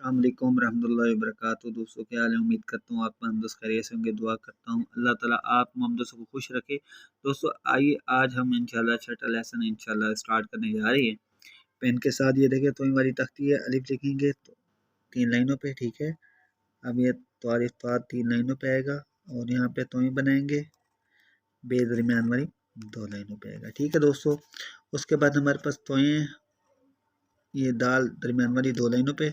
अस्सलामुअलैकुम रहमतुल्लाहि व बरकातहू। दोस्तों क्या हाल है, उम्मीद करता हूँ आप तंदुरुस्त खैरियत से होंगे। दुआ करता हूँ अल्लाह ताला आप तमाम दोस्तों को खुश रखे। दोस्तों आइए आज हम इंशाल्लाह छठा लेसन इंशाल्लाह स्टार्ट करने जा रही है। पेन के साथ ये देखिए तोई वाली तख्ती है, अलिफ लिखेंगे तो 3 लाइनों पे, ठीक है। अब ये तारीफ तो 3 लाइनों पे आएगा और यहाँ पे तोई बनाएंगे बेदरमियान वाली 2 लाइनों पे आएगा, ठीक है दोस्तों। उसके बाद हमारे पास तोई ये दाल दरमियान वाली 2 लाइनों पे,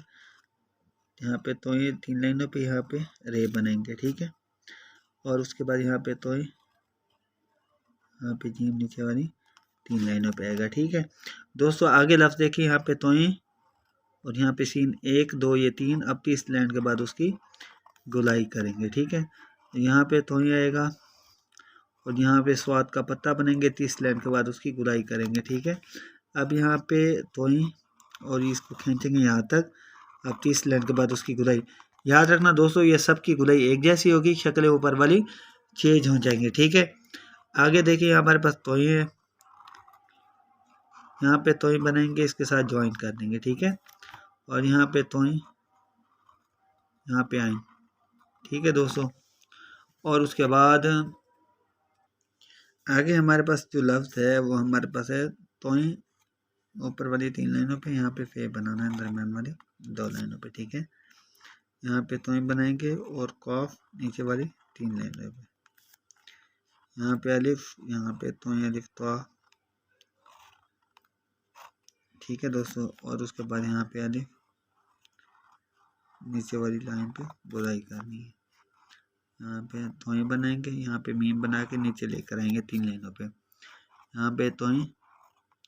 यहाँ पे तोई 3 लाइनों पे, यहाँ पे रे बनाएंगे, ठीक है। और उसके बाद यहाँ पे तोई, यहाँ पे जीम नीचे वाली 3 लाइनों पे आएगा, ठीक है दोस्तों। आगे लफ्ज़ देखिए, यहाँ पे तोई और यहाँ पे सीन 1 2 ये 3। अब 30 लाइन के बाद उसकी गुलाई करेंगे, ठीक है। यहाँ पे तोई आएगा और यहाँ पे स्वाद का पत्ता बनेंगे, 30 लाइन के बाद उसकी गुलाई करेंगे, ठीक है। अब यहाँ पे तोई और इसको खींचेंगे यहाँ तक। अब 30 लाइन के बाद उसकी गुलाई, याद रखना दोस्तों ये सब की गुलाई एक जैसी होगी, शक्लें ऊपर वाली चेंज हो जाएंगी, ठीक है। आगे देखिए हमारे पास तोई है, यहाँ पे तोई बनाएंगे, इसके साथ ज्वाइन कर देंगे, ठीक है। और यहाँ पे तोई यहाँ पे आए, ठीक है दोस्तों। और उसके बाद आगे हमारे पास जो लफ्ज़ है वो हमारे पास है तोई ऊपर वाली 3 लाइनों पे, यहाँ पे फे बनाना है दरमियान वाली 2 लाइनों पे, ठीक है। यहाँ पे तोई बनाएंगे और कॉफ नीचे वाली 3 लाइनों पे, यहाँ पे अलिफ, यहाँ पे तोई अलिफ तो, ठीक है दोस्तों। और उसके बाद यहाँ पे अलिफ नीचे वाली लाइन पे बुराई करनी है, यहाँ पे तोई बनाएंगे, यहाँ पे मीम बना के नीचे लेकर आएंगे 3 लाइनों पे, यहाँ पे तोई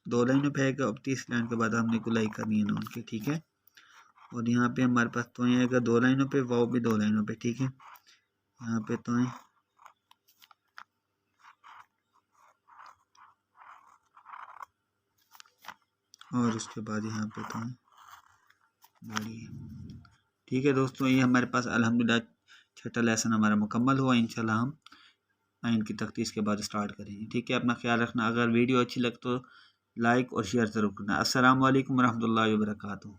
2 लाइनों पे आएगा। अब 30 लाइन के बाद हमने गुलाई करनी है नून की, ठीक है। और यहाँ पे हमारे पास तोई आएगा 2 लाइनों पे, वाव भी 2 लाइनों पे, ठीक है। यहाँ पे तोई और उसके बाद यहाँ पे तोई बड़ी, ठीक है दोस्तों। ये हमारे पास अल्हम्दुलिल्लाह छठा लेसन हमारा मुकम्मल हुआ। इंशाल्लाह हम आइन की तख्ती के बाद स्टार्ट करेंगे, ठीक है। अपना ख्याल रखना, अगर वीडियो अच्छी लगे तो लाइक और शेयर ज़रूर करना। अस्सलाम वालेकुम रहमतुल्लाहि व बरकातहू।